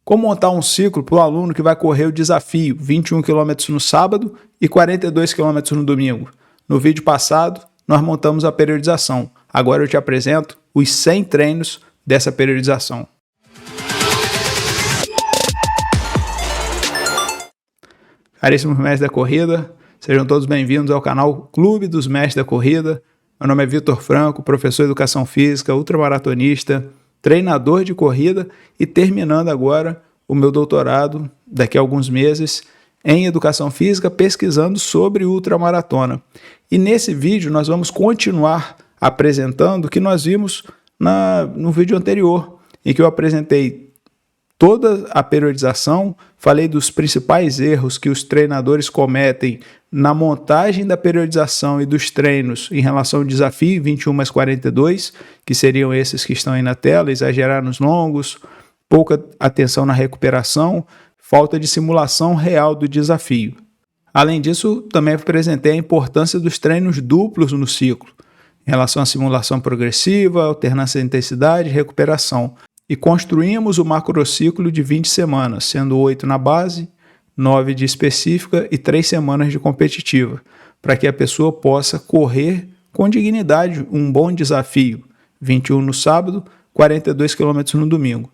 Como montar um ciclo para o aluno que vai correr o desafio 21 km no sábado e 42 km no domingo? No vídeo passado, nós montamos a periodização. Agora eu te apresento os 100 treinos dessa periodização. Caríssimos mestres da corrida, sejam todos bem-vindos ao canal Clube dos Mestres da Corrida. Meu nome é Vitor Franco, professor de Educação Física, ultramaratonista, treinador de corrida e terminando agora o meu doutorado, daqui a alguns meses, em Educação Física, pesquisando sobre ultramaratona. E nesse vídeo nós vamos continuar apresentando o que nós vimos no vídeo anterior, em que eu apresentei toda a periodização, falei dos principais erros que os treinadores cometem na montagem da periodização e dos treinos em relação ao desafio 21 mais 42, que seriam esses que estão aí na tela, exagerar nos longos, pouca atenção na recuperação, falta de simulação real do desafio. Além disso, também apresentei a importância dos treinos duplos no ciclo, em relação à simulação progressiva, alternância de intensidade e recuperação. E construímos o macrociclo de 20 semanas, sendo 8 na base, 9 de específica e 3 semanas de competitiva, para que a pessoa possa correr com dignidade um bom desafio, 21 no sábado, 42 km no domingo.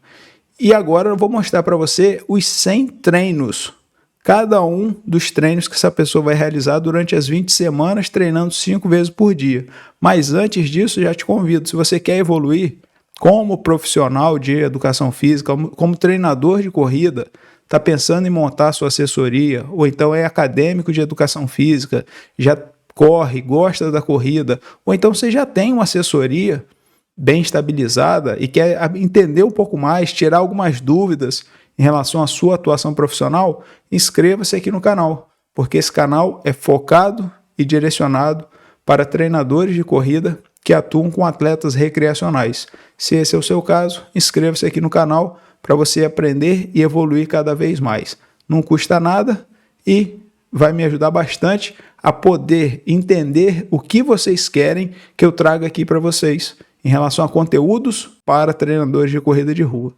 E agora eu vou mostrar para você os 100 treinos, cada um dos treinos que essa pessoa vai realizar durante as 20 semanas, treinando 5 vezes por dia. Mas antes disso, já te convido, se você quer evoluir como profissional de educação física, como treinador de corrida, está pensando em montar sua assessoria, ou então é acadêmico de educação física, já corre, gosta da corrida, ou então você já tem uma assessoria bem estabilizada e quer entender um pouco mais, tirar algumas dúvidas em relação à sua atuação profissional, inscreva-se aqui no canal, porque esse canal é focado e direcionado para treinadores de corrida que atuam com atletas recreacionais. Se esse é o seu caso, inscreva-se aqui no canal para você aprender e evoluir cada vez mais. Não custa nada e vai me ajudar bastante a poder entender o que vocês querem que eu traga aqui para vocês em relação a conteúdos para treinadores de corrida de rua.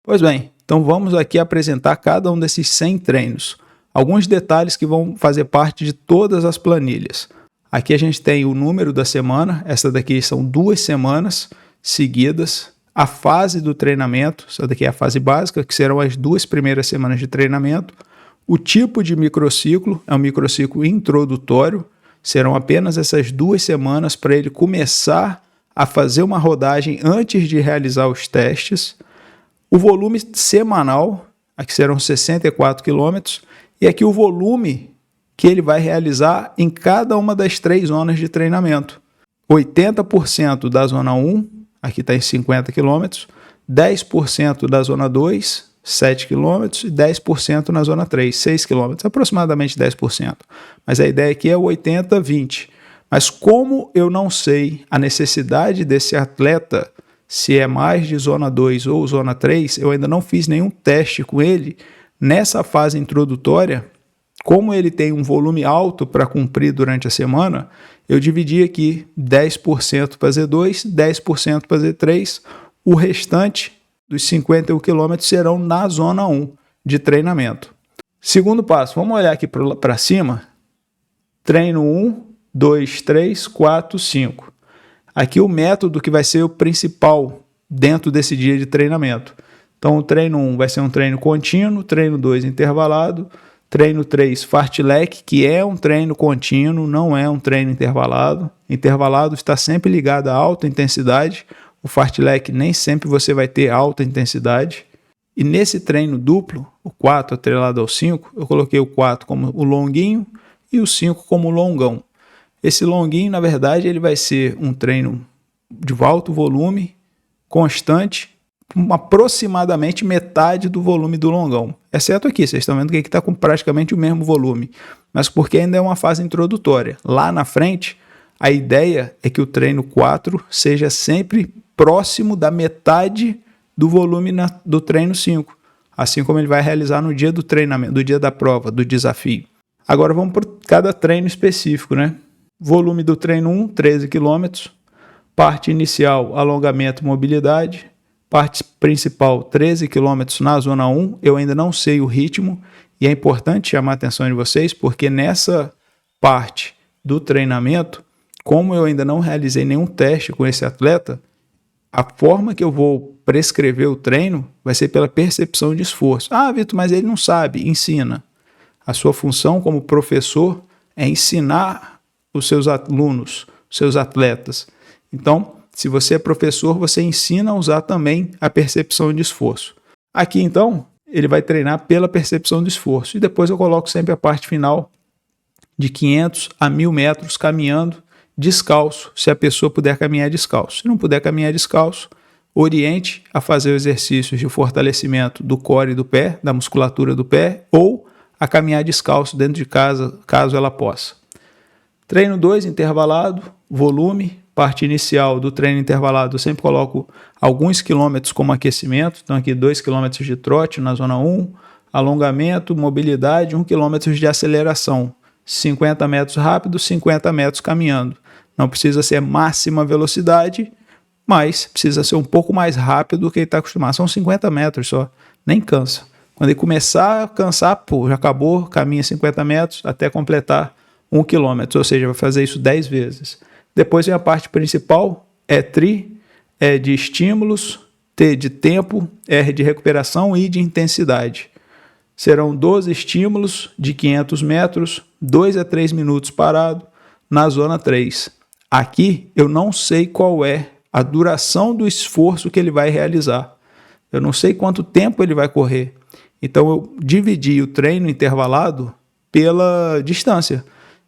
Pois bem, então vamos aqui apresentar cada um desses 100 treinos. Alguns detalhes que vão fazer parte de todas as planilhas. Aqui a gente tem o número da semana, essa daqui são 2 semanas seguidas, a fase do treinamento, essa daqui é a fase básica, que serão as 2 primeiras semanas de treinamento, o tipo de microciclo, é um microciclo introdutório, serão apenas essas 2 semanas para ele começar a fazer uma rodagem antes de realizar os testes, o volume semanal, aqui serão 64 km, e aqui o volume que ele vai realizar em cada uma das 3 zonas de treinamento. 80% da zona 1, aqui está em 50 km, 10% da zona 2, 7 km, e 10% na zona 3, 6 km, aproximadamente 10%. Mas a ideia aqui é o 80-20. Mas como eu não sei a necessidade desse atleta, se é mais de zona 2 ou zona 3, eu ainda não fiz nenhum teste com ele nessa fase introdutória. Como ele tem um volume alto para cumprir durante a semana, eu dividi aqui 10% para Z2, 10% para Z3, o restante dos 51 km serão na zona 1 de treinamento. Segundo passo, vamos olhar aqui para cima, treino 1, 2, 3, 4, 5. Aqui o método que vai ser o principal dentro desse dia de treinamento. Então o treino 1 vai ser um treino contínuo, treino 2 intervalado, treino 3, fartlek, que é um treino contínuo, não é um treino intervalado. Intervalado está sempre ligado a alta intensidade. O fartlek nem sempre você vai ter alta intensidade. E nesse treino duplo, o 4 atrelado ao 5, eu coloquei o 4 como o longuinho e o 5 como o longão. Esse longuinho, na verdade, ele vai ser um treino de alto volume, constante, aproximadamente metade do volume do longão. Exceto aqui, vocês estão vendo que aqui está com praticamente o mesmo volume, mas porque ainda é uma fase introdutória. Lá na frente, a ideia é que o treino 4 seja sempre próximo da metade do volume do treino 5, assim como ele vai realizar no dia do treinamento, do dia da prova, do desafio. Agora vamos por cada treino específico, né? Volume do treino 1, 13 km. Parte inicial, alongamento e mobilidade. Parte principal, 13 km na zona 1, eu ainda não sei o ritmo e é importante chamar a atenção de vocês porque nessa parte do treinamento, como eu ainda não realizei nenhum teste com esse atleta, a forma que eu vou prescrever o treino vai ser pela percepção de esforço. Ah, Vitor, mas ele não sabe. Ensina. A sua função como professor é ensinar os seus alunos, os seus atletas. Então, se você é professor, você ensina a usar também a percepção de esforço. Aqui, então, ele vai treinar pela percepção de esforço. E depois eu coloco sempre a parte final de 500 a 1.000 metros caminhando descalço, se a pessoa puder caminhar descalço. Se não puder caminhar descalço, oriente a fazer exercícios de fortalecimento do core do pé, da musculatura do pé, ou a caminhar descalço dentro de casa, caso ela possa. Treino 2, intervalado, volume, parte inicial do treino intervalado, eu sempre coloco alguns quilômetros como aquecimento, então aqui 2 quilômetros de trote na zona 1, alongamento, mobilidade, 1 quilômetro de aceleração, 50 metros rápido, 50 metros caminhando. Não precisa ser máxima velocidade, mas precisa ser um pouco mais rápido do que ele está acostumado. São 50 metros só, nem cansa. Quando ele começar a cansar, já acabou, caminha 50 metros até completar 1 quilômetro, ou seja, vai fazer isso 10 vezes. Depois vem a parte principal, é de estímulos, T de tempo, R de recuperação e de intensidade. Serão 12 estímulos de 500 metros, 2 a 3 minutos parado na zona 3. Aqui eu não sei qual é a duração do esforço que ele vai realizar. Eu não sei quanto tempo ele vai correr. Então eu dividi o treino intervalado pela distância.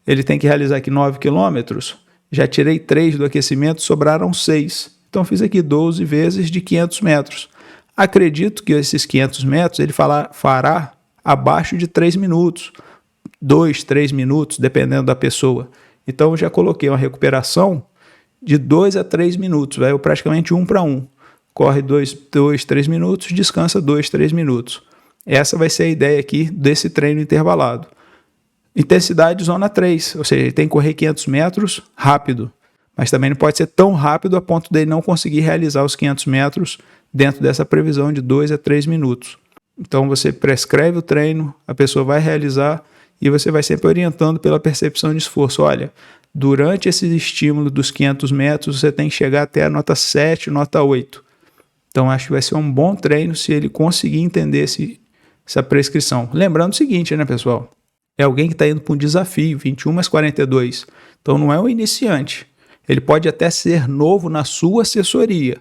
Ele tem que realizar aqui 9 quilômetros, já tirei 3 do aquecimento, sobraram 6. Então fiz aqui 12 vezes de 500 metros. Acredito que esses 500 metros ele fará abaixo de 3 minutos, 2, 3 minutos, dependendo da pessoa. Então eu já coloquei uma recuperação de 2 a 3 minutos, vai praticamente 1 para 1. Corre 2, 3 minutos, descansa 2, 3 minutos. Essa vai ser a ideia aqui desse treino intervalado. Intensidade zona 3, ou seja, ele tem que correr 500 metros rápido, mas também não pode ser tão rápido a ponto dele não conseguir realizar os 500 metros dentro dessa previsão de 2 a 3 minutos. Então você prescreve o treino, a pessoa vai realizar e você vai sempre orientando pela percepção de esforço. Olha, durante esse estímulo dos 500 metros, você tem que chegar até a nota 7, nota 8. Então acho que vai ser um bom treino se ele conseguir entender essa prescrição. Lembrando o seguinte, né, pessoal? É alguém que está indo para um desafio, 21 mais 42. Então não é um iniciante. Ele pode até ser novo na sua assessoria,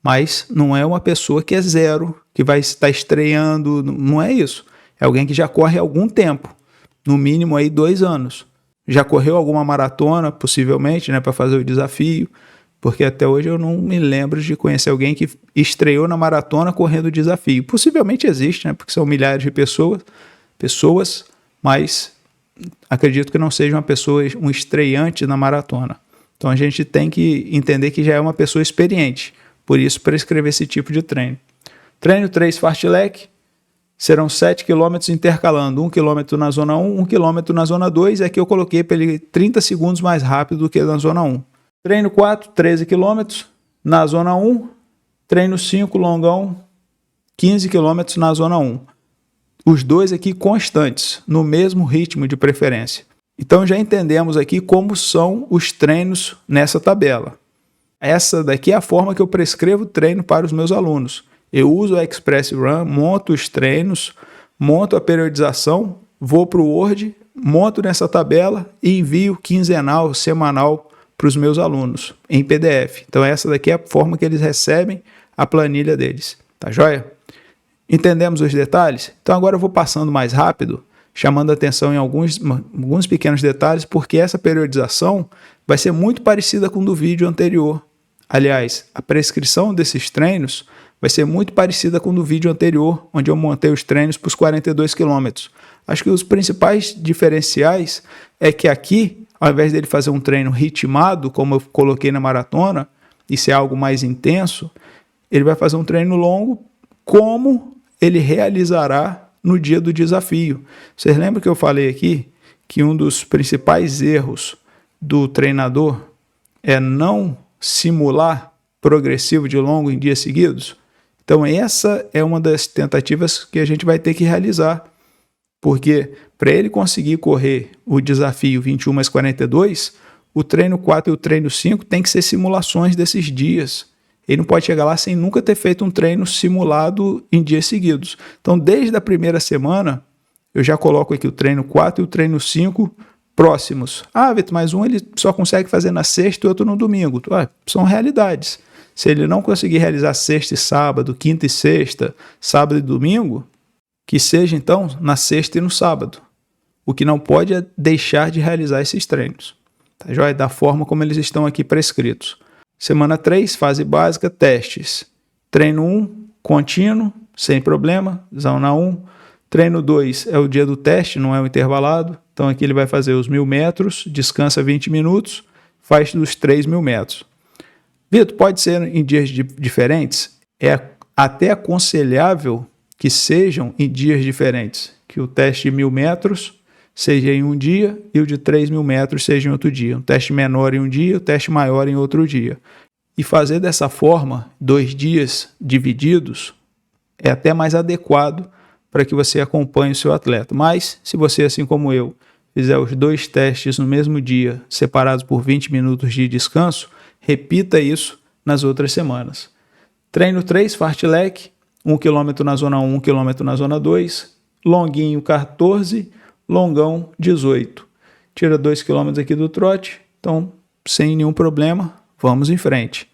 mas não é uma pessoa que é zero, que vai estar estreando, não é isso. É alguém que já corre há algum tempo, no mínimo aí 2 anos. Já correu alguma maratona, possivelmente, né, para fazer o desafio, porque até hoje eu não me lembro de conhecer alguém que estreou na maratona correndo o desafio. Possivelmente existe, né, porque são milhares de pessoas, mas acredito que não seja um estreante na maratona. Então a gente tem que entender que já é uma pessoa experiente, por isso prescrever esse tipo de treino. Treino 3 fartlek, serão 7 km intercalando, 1 km na zona 1, 1 km na zona 2, e aqui eu coloquei para ele 30 segundos mais rápido do que na zona 1. Treino 4, 13 km na zona 1, treino 5 longão, 15 km na zona 1. Os dois aqui constantes, no mesmo ritmo de preferência. Então já entendemos aqui como são os treinos nessa tabela. Essa daqui é a forma que eu prescrevo treino para os meus alunos. Eu uso a Express Run, monto os treinos, monto a periodização, vou para o Word, monto nessa tabela e envio quinzenal, semanal para os meus alunos em PDF. Então essa daqui é a forma que eles recebem a planilha deles. Tá joia? Entendemos os detalhes? Então agora eu vou passando mais rápido, chamando a atenção em alguns pequenos detalhes, porque essa periodização vai ser muito parecida com o do vídeo anterior. Aliás, a prescrição desses treinos vai ser muito parecida com o do vídeo anterior, onde eu montei os treinos para os 42 km. Acho que os principais diferenciais é que aqui, ao invés dele fazer um treino ritmado, como eu coloquei na maratona, isso é algo mais intenso, ele vai fazer um treino longo, como ele realizará no dia do desafio. Vocês lembram que eu falei aqui que um dos principais erros do treinador é não simular progressivo de longo em dias seguidos? Então essa é uma das tentativas que a gente vai ter que realizar, porque para ele conseguir correr o desafio 21 mais 42, o treino 4 e o treino 5 tem que ser simulações desses dias. Ele não pode chegar lá sem nunca ter feito um treino simulado em dias seguidos. Então desde a primeira semana, eu já coloco aqui o treino 4 e o treino 5 próximos. Vitor, mas um ele só consegue fazer na sexta e outro no domingo. São realidades. Se ele não conseguir realizar sexta e sábado, quinta e sexta, sábado e domingo, que seja então na sexta e no sábado. O que não pode é deixar de realizar esses treinos. Tá joia? Da forma como eles estão aqui prescritos. Semana 3, fase básica, testes. Treino 1, contínuo, sem problema, zona 1. Treino 2 é o dia do teste, não é o intervalado. Então aqui ele vai fazer os 1.000 metros, descansa 20 minutos, faz dos 3.000 metros. Vitor, pode ser em dias diferentes? É até aconselhável que sejam em dias diferentes, que o teste de 1.000 metros seja em um dia e o de 3.000 metros seja em outro dia. Um teste menor em um dia, o teste maior em outro dia. E fazer dessa forma, 2 dias divididos, é até mais adequado para que você acompanhe o seu atleta. Mas, se você, assim como eu, fizer os 2 testes no mesmo dia, separados por 20 minutos de descanso, repita isso nas outras semanas. Treino 3, fartlek, 1 km na zona 1, 1 km na zona 2, longuinho 14, longão 18. Tira 2 km aqui do trote, então sem nenhum problema, vamos em frente.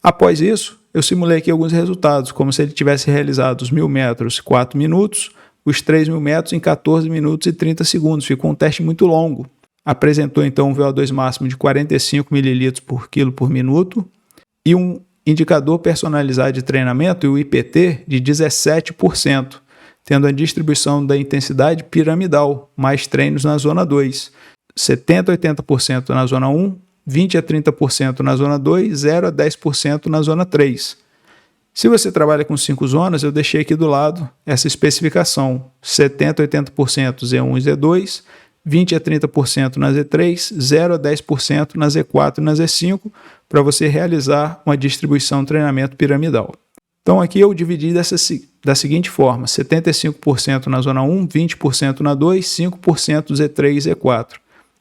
Após isso, eu simulei aqui alguns resultados, como se ele tivesse realizado os 1.000 metros em 4 minutos, os 3.000 metros em 14 minutos e 30 segundos. Ficou um teste muito longo. Apresentou então um VO2 máximo de 45 ml por quilo por minuto e um indicador personalizado de treinamento, o IPT, de 17%, tendo a distribuição da intensidade piramidal, mais treinos na zona 2, 70% a 80% na zona 1, 20% a 30% na zona 2, 0% a 10% na zona 3. Se você trabalha com 5 zonas, eu deixei aqui do lado essa especificação, 70% a 80% Z1 e Z2, 20% a 30% na Z3, 0% a 10% na Z4 e na Z5, para você realizar uma distribuição de treinamento piramidal. Então aqui eu dividi da seguinte forma, 75% na zona 1, 20% na 2, 5% Z3 e Z4.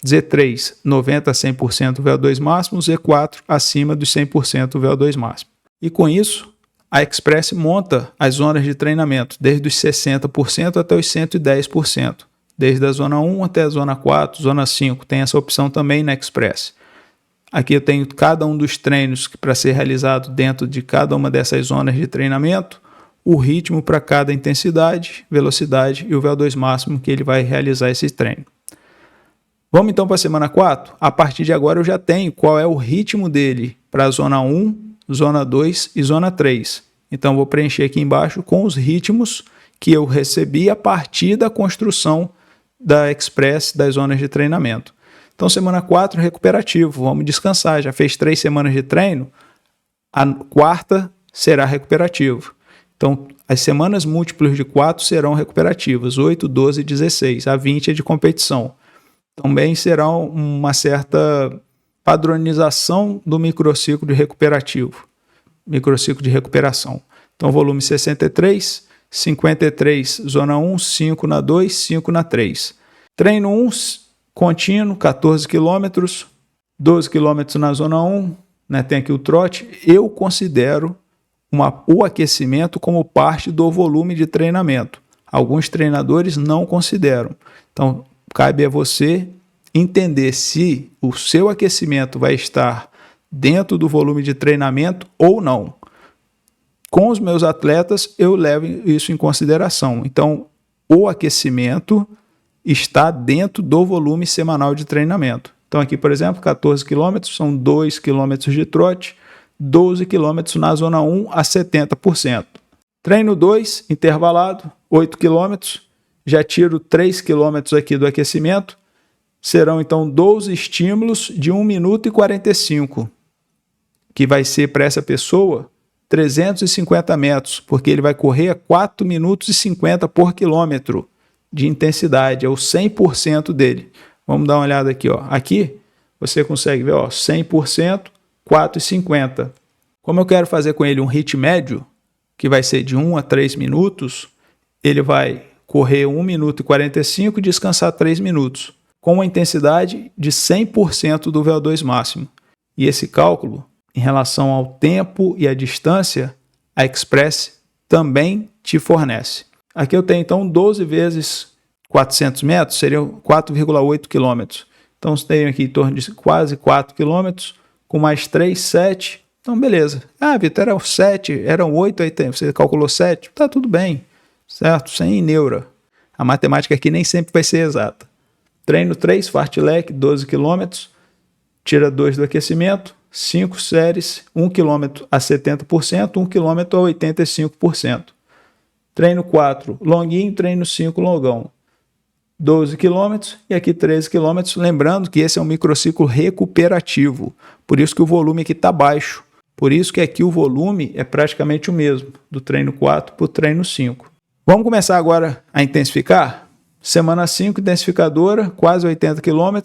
Z3, 90% a 100% VO2 máximo, Z4, acima dos 100% VO2 máximo. E com isso, a Express monta as zonas de treinamento, desde os 60% até os 110%. Desde a zona 1 até a zona 4, zona 5, tem essa opção também na Express. Aqui eu tenho cada um dos treinos para ser realizado dentro de cada uma dessas zonas de treinamento, o ritmo para cada intensidade, velocidade e o VO2 máximo que ele vai realizar esse treino. Vamos então para a semana 4? A partir de agora eu já tenho qual é o ritmo dele para a zona 1, zona 2 e zona 3. Então vou preencher aqui embaixo com os ritmos que eu recebi a partir da construção da Express das zonas de treinamento. Então semana 4, recuperativo, vamos descansar, já fez 3 semanas de treino, a quarta será recuperativo. Então as semanas múltiplas de 4 serão recuperativas, 8, 12 e 16, a 20 é de competição. Também será uma certa padronização do microciclo de recuperativo, microciclo de recuperação. Então volume 63, 53 zona 1, 5 na 2, 5 na 3. Treino 1, contínuo, 14 km, 12 km na zona 1, né, tem aqui o trote. Eu considero o aquecimento como parte do volume de treinamento. Alguns treinadores não consideram. Então, cabe a você entender se o seu aquecimento vai estar dentro do volume de treinamento ou não. Com os meus atletas, eu levo isso em consideração. Então, o aquecimento está dentro do volume semanal de treinamento. Então, aqui, por exemplo, 14 km são 2 km de trote, 12 km na zona 1 a 70%. Treino 2, intervalado, 8 km. Já tiro 3 km aqui do aquecimento. Serão, então, 12 estímulos de 1 minuto e 45, que vai ser para essa pessoa 350 metros, porque ele vai correr a 4 minutos e 50 por quilômetro de intensidade, é o 100% dele. Vamos dar uma olhada aqui, ó. Aqui você consegue ver, ó, 100%, 4,50. Como eu quero fazer com ele um HIIT médio, que vai ser de 1 a 3 minutos, ele vai correr 1 minuto e 45 e descansar 3 minutos, com a intensidade de 100% do VO2 máximo. E esse cálculo, em relação ao tempo e à distância, a Express também te fornece. Aqui eu tenho então 12 vezes 400 metros, seriam 4,8 quilômetros. Então você tem aqui em torno de quase 4 quilômetros, com mais 3, 7. Então beleza. Ah, Vitor, eram 7, eram 8, aí você calculou 7. Tá tudo bem, certo? Sem neura. A matemática aqui nem sempre vai ser exata. Treino 3, fartlek, 12 quilômetros. Tira 2 do aquecimento. 5 séries, 1 km a 70%, 1 km a 85%. Treino 4, longuinho, treino 5, longão. 12 km e aqui 13 km. Lembrando que esse é um microciclo recuperativo, por isso que o volume aqui está baixo. Por isso que aqui o volume é praticamente o mesmo, do treino 4 para o treino 5. Vamos começar agora a intensificar? Semana 5, intensificadora, quase 80 km.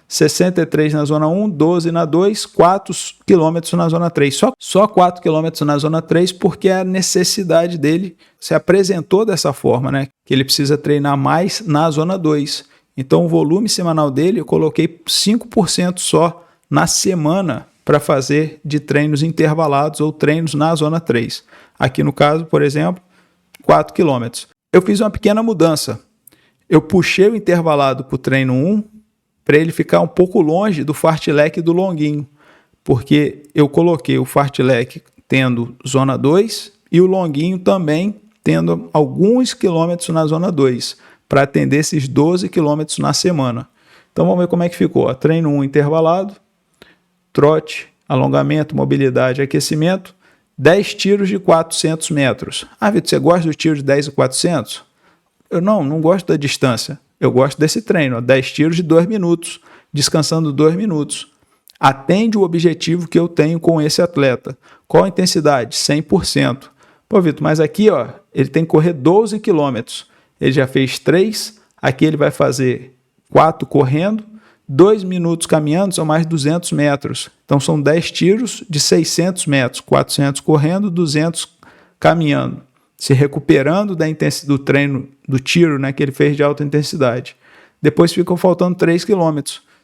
63 na zona 1, 12 na 2, 4 km na zona 3. Só 4 km na zona 3 porque a necessidade dele se apresentou dessa forma, né? Que ele precisa treinar mais na zona 2. Então o volume semanal dele eu coloquei 5% só na semana para fazer de treinos intervalados ou treinos na zona 3. Aqui no caso, por exemplo, 4 km. Eu fiz uma pequena mudança. Eu puxei o intervalado para o treino 1, para ele ficar um pouco longe do fartlek e do longuinho, porque eu coloquei o fartlek tendo zona 2 e o longuinho também tendo alguns quilômetros na zona 2, para atender esses 12 quilômetros na semana. Então vamos ver como é que ficou. Treino 1 intervalado, trote, alongamento, mobilidade, aquecimento, 10 tiros de 400 metros. Ah, Vitor, você gosta do tiro de 10 e 400? Eu não gosto da distância. Eu gosto desse treino, 10 tiros de 2 minutos, descansando 2 minutos. Atende o objetivo que eu tenho com esse atleta. Qual a intensidade? 100%. Pô, Vitor, mas aqui ele tem que correr 12 quilômetros. Ele já fez 3, aqui ele vai fazer 4 correndo, 2 minutos caminhando, são mais 200 metros. Então são 10 tiros de 600 metros, 400 correndo, 200 caminhando. Se recuperando da intensidade do treino, do tiro, né, que ele fez de alta intensidade. Depois ficam faltando 3 km.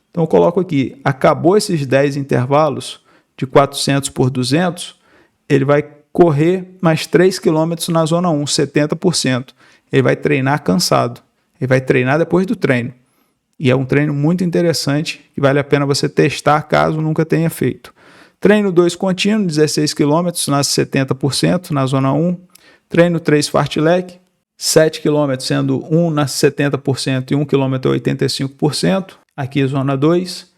Então eu coloco aqui, acabou esses 10 intervalos de 400 por 200, ele vai correr mais 3 km na zona 1, 70%. Ele vai treinar cansado. Ele vai treinar depois do treino. E é um treino muito interessante, que vale a pena você testar caso nunca tenha feito. Treino 2 contínuo, 16 km nas 70% na zona 1. Treino 3 fartlek, 7 km sendo 1 na 70% e 1 km a 85%, aqui zona 2.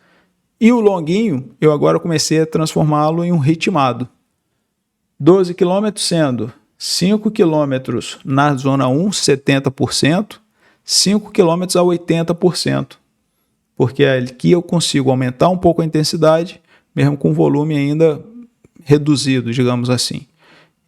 E o longuinho, eu agora comecei a transformá-lo em um ritmado. 12 km sendo 5 km na zona 1, 70%, 5 km a 80%. Porque aqui eu consigo aumentar um pouco a intensidade, mesmo com volume ainda reduzido, digamos assim.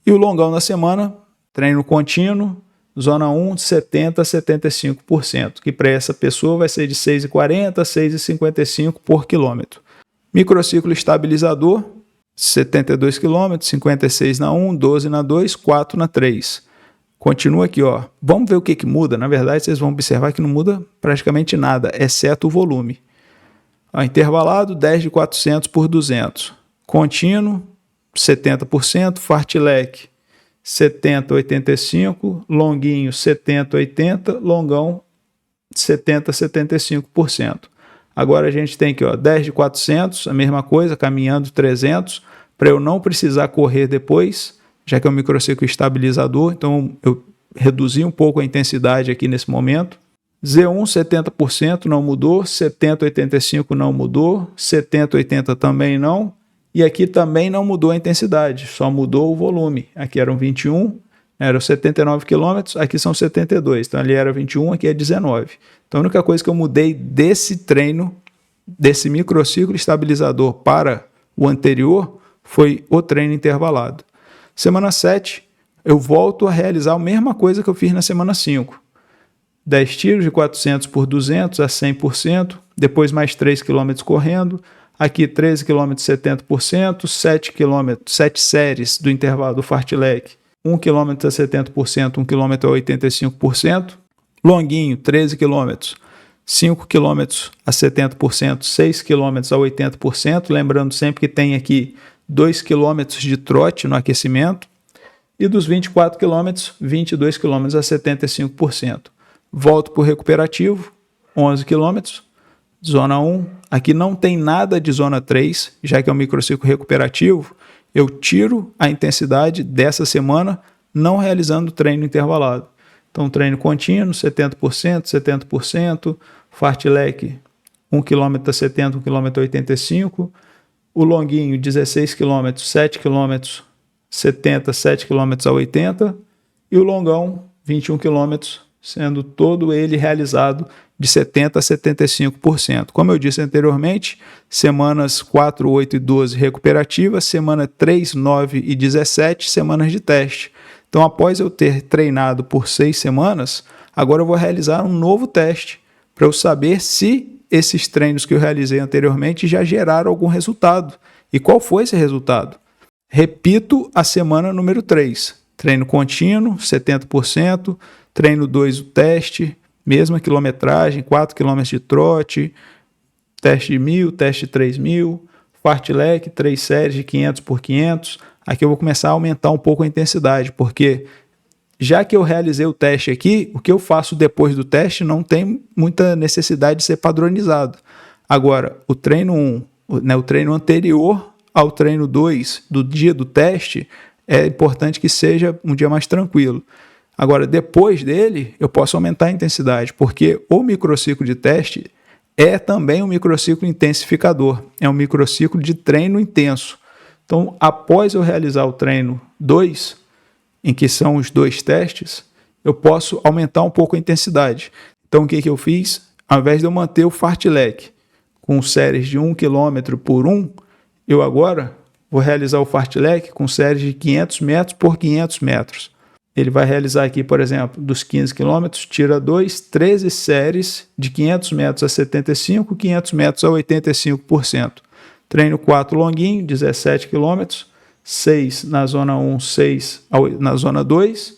E o longão na semana, treino contínuo, zona 1, de 70% a 75%, que para essa pessoa vai ser de 6,40 a 6,55 por quilômetro. Microciclo estabilizador, 72 km, 56 na 1, 12 na 2, 4 na 3. Continua aqui, Vamos ver o que muda. Na verdade, vocês vão observar que não muda praticamente nada, exceto o volume. Intervalado, 10 de 400 por 200. Contínuo, 70%, fartlek, 70, 85, longuinho 70, 80, longão 70, 75%. Agora a gente tem aqui 10 de 400, a mesma coisa, caminhando 300, para eu não precisar correr depois, já que é um microciclo estabilizador, então eu reduzi um pouco a intensidade aqui nesse momento. Z1 70% não mudou, 70, 85 não mudou, 70, 80 também não. E aqui também não mudou a intensidade, só mudou o volume. Aqui eram 21, eram 79 km, aqui são 72. Então ali era 21, aqui é 19. Então a única coisa que eu mudei desse treino, desse microciclo estabilizador para o anterior, foi o treino intervalado. Semana 7, eu volto a realizar a mesma coisa que eu fiz na semana 5. 10 tiros de 400 por 200 a 100%, depois mais 3 km correndo. Aqui 13 km 70%, 7 séries do intervalo do fartlek 1 km a 70%, 1 km a 85%. Longuinho, 13 km, 5 km a 70%, 6 km a 80%. Lembrando sempre que tem aqui 2 km de trote no aquecimento. E dos 24 km, 22 km a 75%. Volto para o recuperativo, 11 km, zona 1. Aqui não tem nada de zona 3, já que é um microciclo recuperativo. Eu tiro a intensidade dessa semana, não realizando treino intervalado. Então, treino contínuo, 70%, 70%, fartlek, 1 km a 70, 1 km a 85, o longuinho, 16 km, 7 km, 70, 7 km a 80, e o longão, 21 km, sendo todo ele realizado de 70% a 75%. Como eu disse anteriormente, semanas 4, 8 e 12 recuperativas, semana 3, 9 e 17, semanas de teste. Então, após eu ter treinado por 6 semanas, agora eu vou realizar um novo teste para eu saber se esses treinos que eu realizei anteriormente já geraram algum resultado. E qual foi esse resultado? Repito a semana número 3. Treino contínuo, 70%. Treino 2, o teste, mesma quilometragem, 4 km de trote. Teste de 1.000, teste de 3.000. Fartlek, 3 séries de 500 por 500. Aqui eu vou começar a aumentar um pouco a intensidade, porque já que eu realizei o teste aqui, o que eu faço depois do teste não tem muita necessidade de ser padronizado. Agora, o treino 1, o treino anterior ao treino 2 do dia do teste, é importante que seja um dia mais tranquilo. Agora, depois dele, eu posso aumentar a intensidade, porque o microciclo de teste é também um microciclo intensificador, é um microciclo de treino intenso. Então, após eu realizar o treino 2, em que são os 2 testes, eu posso aumentar um pouco a intensidade. Então, o que eu fiz? Ao invés de eu manter o fartlek com séries de 1 km por 1, eu agora vou realizar o fartlek com séries de 500 metros por 500 metros. Ele vai realizar aqui, por exemplo, dos 15 km, tira 2, 13 séries de 500 metros a 75, 500 metros a 85%. Treino 4 longuinho, 17 km, 6 na zona 1, 6 na zona 2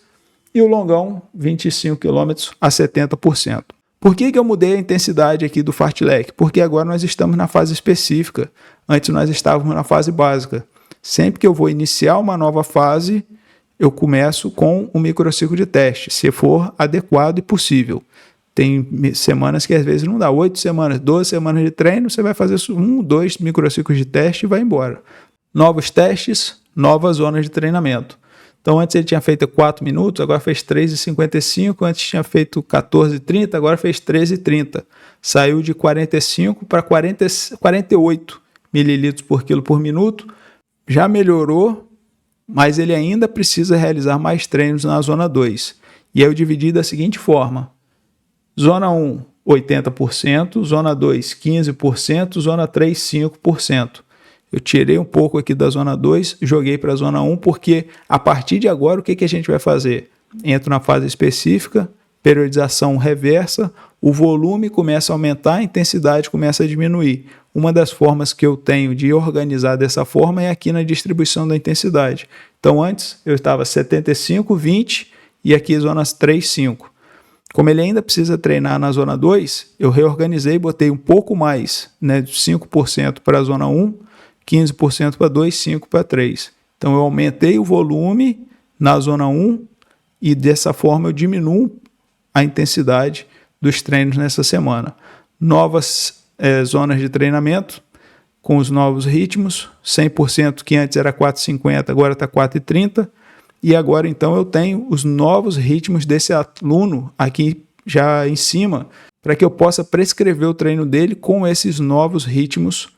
e o longão, 25 km a 70%. Por que eu mudei a intensidade aqui do fartlek? Porque agora nós estamos na fase específica. Antes nós estávamos na fase básica. Sempre que eu vou iniciar uma nova fase, eu começo com um microciclo de teste, se for adequado e possível. Tem semanas que às vezes não dá, 8 semanas, 12 semanas de treino, você vai fazer 1, 2 microciclos de teste e vai embora. Novos testes, novas zonas de treinamento. Então antes ele tinha feito 4 minutos, agora fez 3,55, antes tinha feito 14,30, agora fez 13,30. Saiu de 45 para 48 mililitros por quilo por minuto, já melhorou, mas ele ainda precisa realizar mais treinos na zona 2. E aí eu dividi da seguinte forma: zona 1, 80%, zona 2, 15%, zona 3, 5%. Eu tirei um pouco aqui da zona 2, joguei para a zona 1, porque a partir de agora o que a gente vai fazer? Entro na fase específica, periodização reversa, o volume começa a aumentar, a intensidade começa a diminuir. Uma das formas que eu tenho de organizar dessa forma é aqui na distribuição da intensidade. Então antes eu estava 75, 20 e aqui zonas 3, 5. Como ele ainda precisa treinar na zona 2, eu reorganizei, botei um pouco mais, né, 5% para a zona 1, 15% para 2, 5% para 3. Então eu aumentei o volume na zona 1 e dessa forma eu diminuo a intensidade dos treinos nessa semana. Novas zonas de treinamento com os novos ritmos, 100% que antes era 4,50, agora está 4,30. E agora então eu tenho os novos ritmos desse aluno aqui já em cima, para que eu possa prescrever o treino dele com esses novos ritmos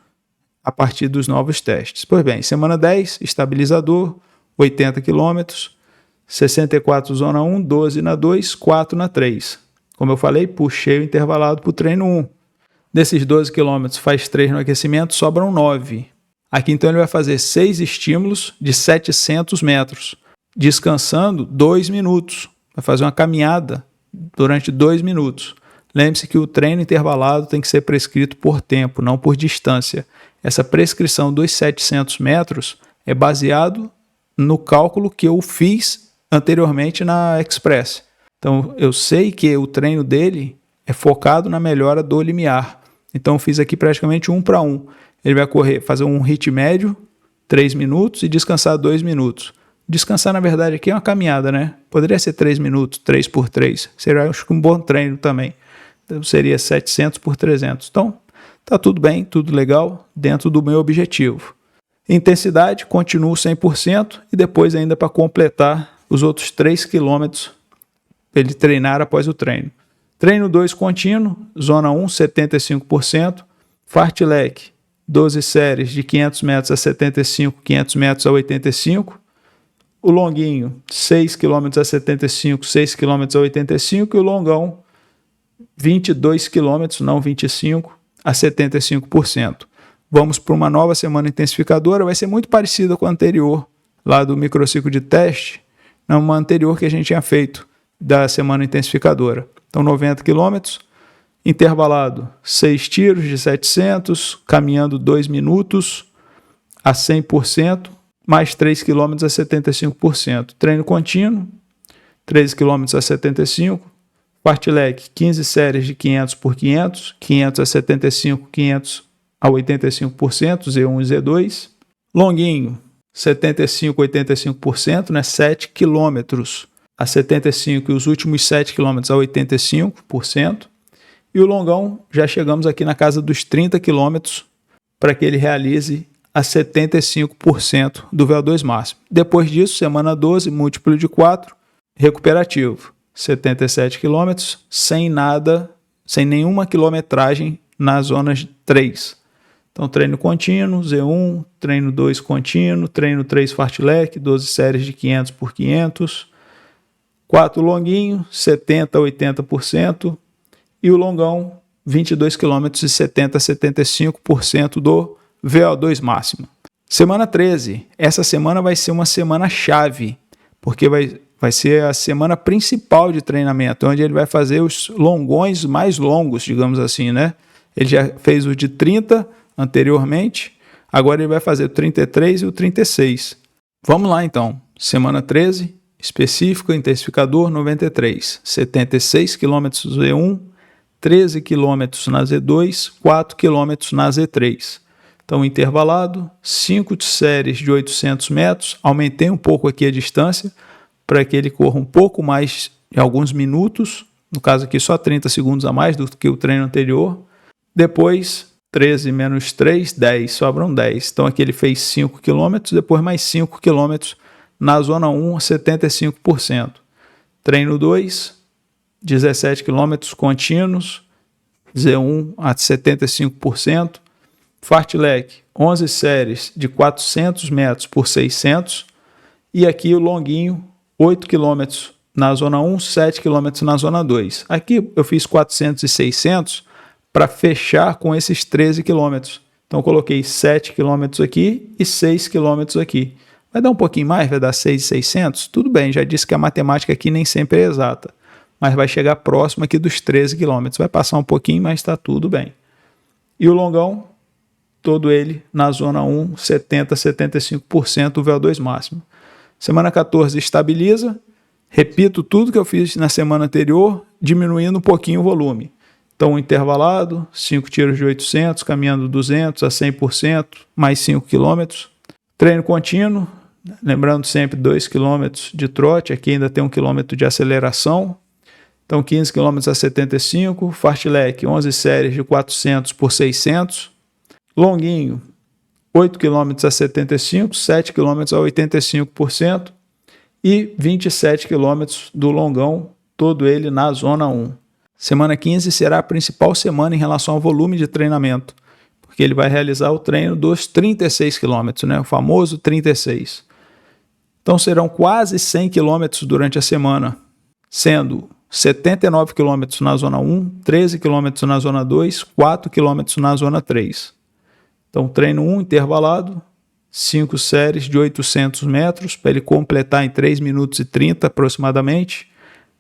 a partir dos novos testes. Pois bem, semana 10, estabilizador, 80 km, 64 zona 1, 12 na 2, 4 na 3. Como eu falei, puxei o intervalado para o treino 1. Desses 12 km faz 3 no aquecimento, sobram 9. Aqui então ele vai fazer 6 estímulos de 700 metros, descansando 2 minutos. Vai fazer uma caminhada durante 2 minutos. Lembre-se que o treino intervalado tem que ser prescrito por tempo, não por distância. Essa prescrição dos 700 metros é baseado no cálculo que eu fiz anteriormente na Express. Então, eu sei que o treino dele é focado na melhora do limiar. Então, eu fiz aqui praticamente 1 para 1. Ele vai correr, fazer um HIIT médio, 3 minutos, e descansar 2 minutos. Descansar, na verdade, aqui é uma caminhada, né? Poderia ser 3 minutos, 3 por 3. Seria, acho que, um bom treino também. Então, seria 700 por 300. Então, tá tudo bem, tudo legal, dentro do meu objetivo. Intensidade, continuo 100%, e depois ainda para completar os outros 3 quilômetros para ele treinar após o treino. Treino 2 contínuo, zona 1, 75%, fartlek, 12 séries de 500 metros a 75, 500 metros a 85, o longuinho, 6 km a 75, 6 km a 85, e o longão, 22 km, não 25, a 75%. Vamos para uma nova semana intensificadora, vai ser muito parecida com a anterior, lá do microciclo de teste, uma anterior que a gente tinha feito da semana intensificadora. Então, 90 km, intervalado, 6 tiros de 700, caminhando 2 minutos a 100%, mais 3 km a 75%. Treino contínuo, 13 km a 75, fartlek, 15 séries de 500 por 500, 500 a 75, 500 a 85%, Z1 e Z2. Longuinho, 75 a 85%, né? 7 km a 75% e os últimos 7 km a 85%. E o longão, já chegamos aqui na casa dos 30 km para que ele realize a 75% do VO2 máximo. Depois disso, semana 12, múltiplo de 4, recuperativo. 77 km, sem nada, sem nenhuma quilometragem nas zonas 3. Então, treino contínuo, Z1, treino 2 contínuo, treino 3 fartlek, 12 séries de 500 por 500, 4 longuinho, 70 a 80%, e o longão, 22 km e 70 a 75% do VO2 máximo. Semana 13, essa semana vai ser uma semana chave, porque vai ser a semana principal de treinamento, onde ele vai fazer os longões mais longos, digamos assim, né? Ele já fez o de 30 anteriormente, agora ele vai fazer o 33 e o 36. Vamos lá então, semana 13, específico, intensificador 93, 76 km Z1, 13 km na Z2, 4 km na Z3. Então, intervalado, 5 séries de 800 metros, aumentei um pouco aqui a distância, para que ele corra um pouco mais de alguns minutos, no caso aqui só 30 segundos a mais do que o treino anterior. Depois, 13 menos 3, 10, sobram 10. Então aqui ele fez 5 km, depois mais 5 km na zona 1, 75%. Treino 2, 17 km contínuos, Z1 a 75%. Fartlek, 11 séries de 400 metros por 600. E aqui o longuinho, 8 km na zona 1, 7 km na zona 2. Aqui eu fiz 400 e 600 para fechar com esses 13 km. Então eu coloquei 7 km aqui e 6 km aqui. Vai dar um pouquinho mais, vai dar 6.600? Tudo bem, já disse que a matemática aqui nem sempre é exata, mas vai chegar próximo aqui dos 13 km. Vai passar um pouquinho, mas está tudo bem. E o longão, todo ele na zona 1, 70 a 75% do VO2 máximo. Semana 14 estabiliza, repito tudo que eu fiz na semana anterior, diminuindo um pouquinho o volume. Então, intervalado, 5 tiros de 800, caminhando 200 a 100%, mais 5 km. Treino contínuo, lembrando sempre 2 km de trote, aqui ainda tem 1 km de aceleração. Então, 15 km a 75, fartlek, 11 séries de 400 por 600. Longuinho, 8 km a 75, 7 km a 85% e 27 km do longão, todo ele na zona 1. Semana 15 será a principal semana em relação ao volume de treinamento, porque ele vai realizar o treino dos 36 km, né? O famoso 36. Então serão quase 100 km durante a semana, sendo 79 km na zona 1, 13 km na zona 2, 4 km na zona 3. Então, treino 1, intervalado, 5 séries de 800 metros, para ele completar em 3 minutos e 30 aproximadamente,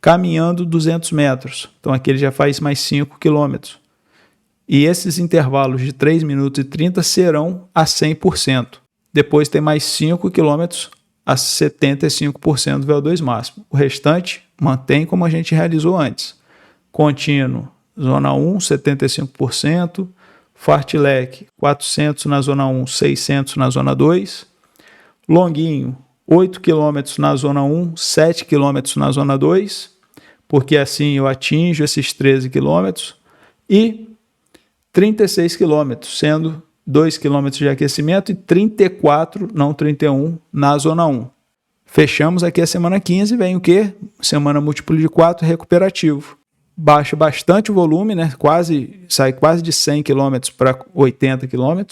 caminhando 200 metros. Então, aqui ele já faz mais 5 quilômetros. E esses intervalos de 3 minutos e 30 serão a 100%. Depois tem mais 5 quilômetros a 75% do VO2 máximo. O restante mantém como a gente realizou antes. Contínuo, zona 1, 75%. Fartlek, 400 na zona 1, 600 na zona 2. Longuinho, 8 km na zona 1, 7 km na zona 2, porque assim eu atinjo esses 13 km. E 36 km, sendo 2 km de aquecimento e 34, não 31, na zona 1. Fechamos aqui a semana 15, vem o quê? Semana múltiplo de 4, recuperativo. Baixa bastante o volume, né? Sai quase de 100 km para 80 km,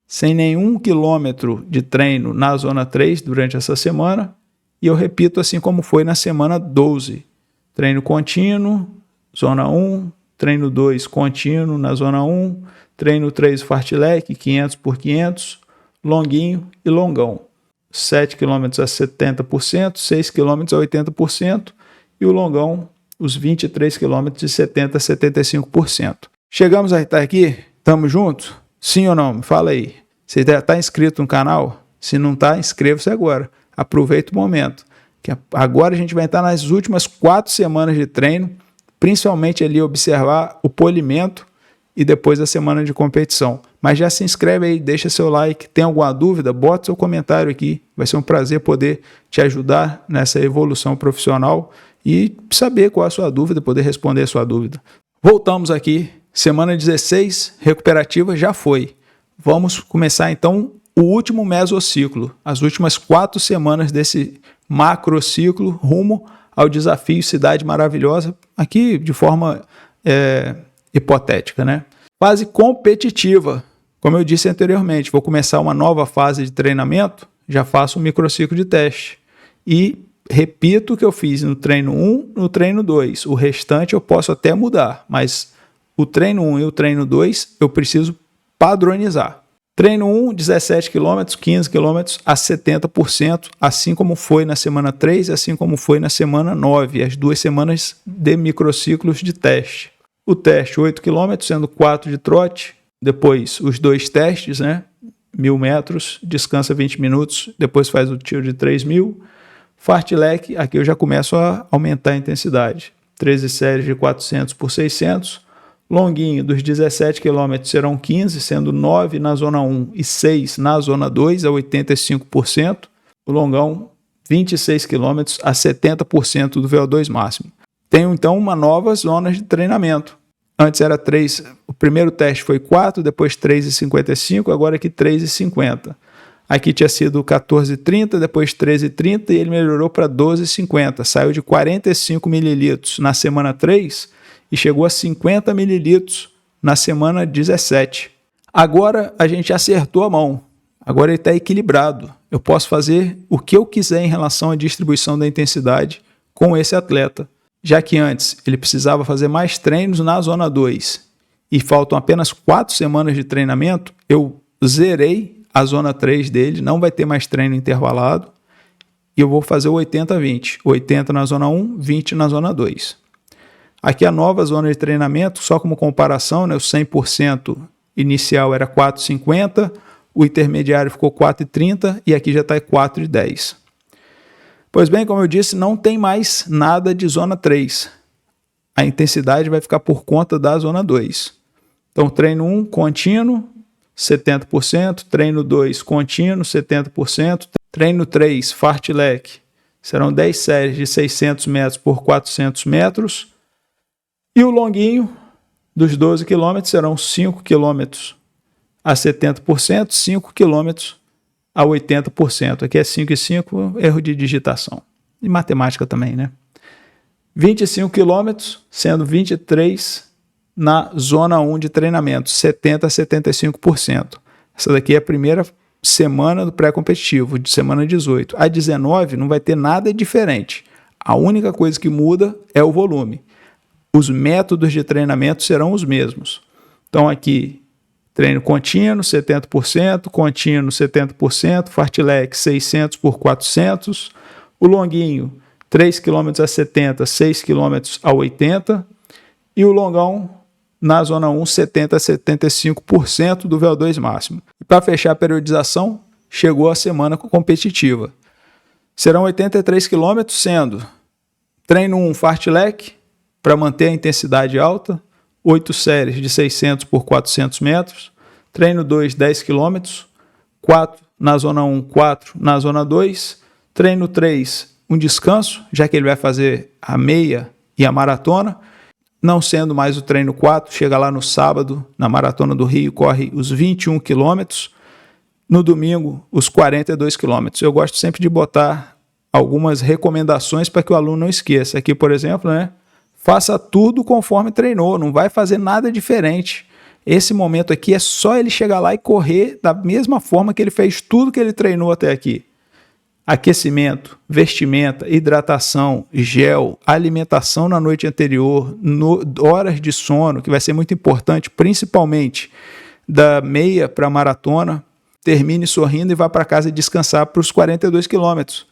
sem nenhum quilômetro de treino na zona 3 durante essa semana. E eu repito assim como foi na semana 12. Treino contínuo, zona 1, treino 2 contínuo na zona 1, treino 3 fartlek, 500 por 500, longuinho e longão. 7 km a 70%, 6 km a 80% e o longão, os 23 km de 70% a 75%. Chegamos a estar aqui? Estamos juntos? Sim ou não? Me fala aí. Você já está inscrito no canal? Se não está, inscreva-se agora. Aproveita o momento. Que agora a gente vai entrar nas últimas 4 semanas de treino, principalmente ali observar o polimento e depois a semana de competição. Mas já se inscreve aí, deixa seu like. Tem alguma dúvida? Bota seu comentário aqui. Vai ser um prazer poder te ajudar nessa evolução profissional e saber qual é a sua dúvida, poder responder a sua dúvida. Voltamos aqui. Semana 16, recuperativa, já foi. Vamos começar então o último mesociclo, as últimas 4 semanas desse macrociclo rumo ao desafio Cidade Maravilhosa, aqui de forma hipotética, né? Fase competitiva, como eu disse anteriormente, vou começar uma nova fase de treinamento, já faço um microciclo de teste e repito o que eu fiz no treino 1, no treino 2, o restante eu posso até mudar, mas o treino 1 e o treino 2 eu preciso padronizar. Treino 1, 17 km, 15 km a 70%, assim como foi na semana 3 e assim como foi na semana 9, as 2 semanas de microciclos de teste. O teste 8 km, sendo 4 de trote, depois os 2 testes, né? 1.000 metros, descansa 20 minutos, depois faz o tiro de 3.000. Fartlek, aqui eu já começo a aumentar a intensidade. 13 séries de 400 por 600. Longuinho, dos 17 km serão 15, sendo 9 na zona 1 e 6 na zona 2, a 85%. O longão, 26 km a 70% do VO2 máximo. Tenho então uma nova zona de treinamento. Antes era 3, o primeiro teste foi 4, depois 3,55, agora aqui 3,50. Aqui tinha sido 14,30, depois 13,30 e ele melhorou para 12,50. Saiu de 45 ml na semana 3 e chegou a 50 ml na semana 17. Agora a gente acertou a mão. Agora ele está equilibrado. Eu posso fazer o que eu quiser em relação à distribuição da intensidade com esse atleta. Já que antes ele precisava fazer mais treinos na zona 2 e faltam apenas 4 semanas de treinamento, eu zerei a zona 3 dele, não vai ter mais treino intervalado e eu vou fazer o 80-20. 80 na zona 1, 20 na zona 2. Aqui a nova zona de treinamento, só como comparação, né, o 100% inicial era 4,50, o intermediário ficou 4,30 e aqui já está 4,10. Pois bem, como eu disse, não tem mais nada de zona 3. A intensidade vai ficar por conta da zona 2. Então, treino 1, contínuo, 70%, treino 2, contínuo, 70%, treino 3, fartlek, serão 10 séries de 600 metros por 400 metros, e o longuinho dos 12 km serão 5 km a 70%, 5 km a 80%. Aqui é 5 e 5, erro de digitação. E matemática também, né? 25 km, sendo 23 na zona 1 de treinamento, 70% a 75%. Essa daqui é a primeira semana do pré-competitivo, de semana 18. A 19 não vai ter nada diferente. A única coisa que muda é o volume. Os métodos de treinamento serão os mesmos. Então aqui, treino contínuo, 70%, contínuo, 70%, fartlek, 600 por 400, o longuinho, 3 km a 70, 6 km a 80, e o longão, na zona 1, 70 a 75% do VO2 máximo. E para fechar a periodização, chegou a semana competitiva. Serão 83 km, sendo treino 1 fartlek, para manter a intensidade alta, 8 séries de 600 por 400 metros, treino 2, 10 km, 4 na zona 1, 4 na zona 2, treino 3, um descanso, já que ele vai fazer a meia e a maratona, não sendo mais o treino 4, chega lá no sábado, na Maratona do Rio, corre os 21 quilômetros, no domingo, os 42 quilômetros. Eu gosto sempre de botar algumas recomendações para que o aluno não esqueça. Aqui, por exemplo, né, faça tudo conforme treinou, não vai fazer nada diferente. Esse momento aqui é só ele chegar lá e correr da mesma forma que ele fez tudo que ele treinou até aqui. Aquecimento, vestimenta, hidratação, gel, alimentação na noite anterior, horas de sono, que vai ser muito importante, principalmente da meia para a maratona. Termine sorrindo e vá para casa descansar para os 42 quilômetros.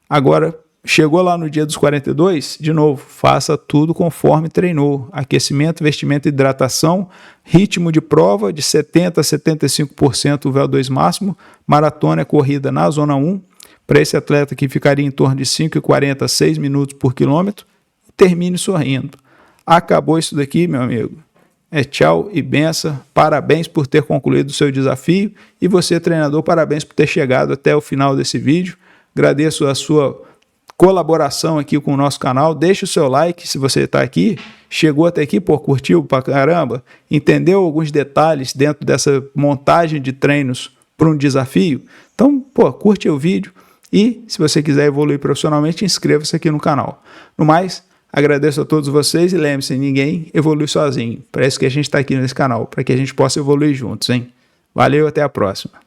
Agora, chegou lá no dia dos 42, de novo, faça tudo conforme treinou. Aquecimento, vestimento, hidratação, ritmo de prova de 70% a 75% o VO2 máximo, maratona é corrida na zona 1, para esse atleta que ficaria em torno de 5,40 a 6 minutos por quilômetro, termine sorrindo. Acabou isso daqui, meu amigo. É tchau e benção. Parabéns por ter concluído o seu desafio. E você, treinador, parabéns por ter chegado até o final desse vídeo. Agradeço a sua colaboração aqui com o nosso canal. Deixe o seu like se você está aqui. Chegou até aqui, pô, curtiu pra caramba? Entendeu alguns detalhes dentro dessa montagem de treinos para um desafio? Então, pô, curte o vídeo. E, se você quiser evoluir profissionalmente, inscreva-se aqui no canal. No mais, agradeço a todos vocês e lembre-se, ninguém evolui sozinho. Parece que a gente está aqui nesse canal, para que a gente possa evoluir juntos, hein? Valeu, até a próxima.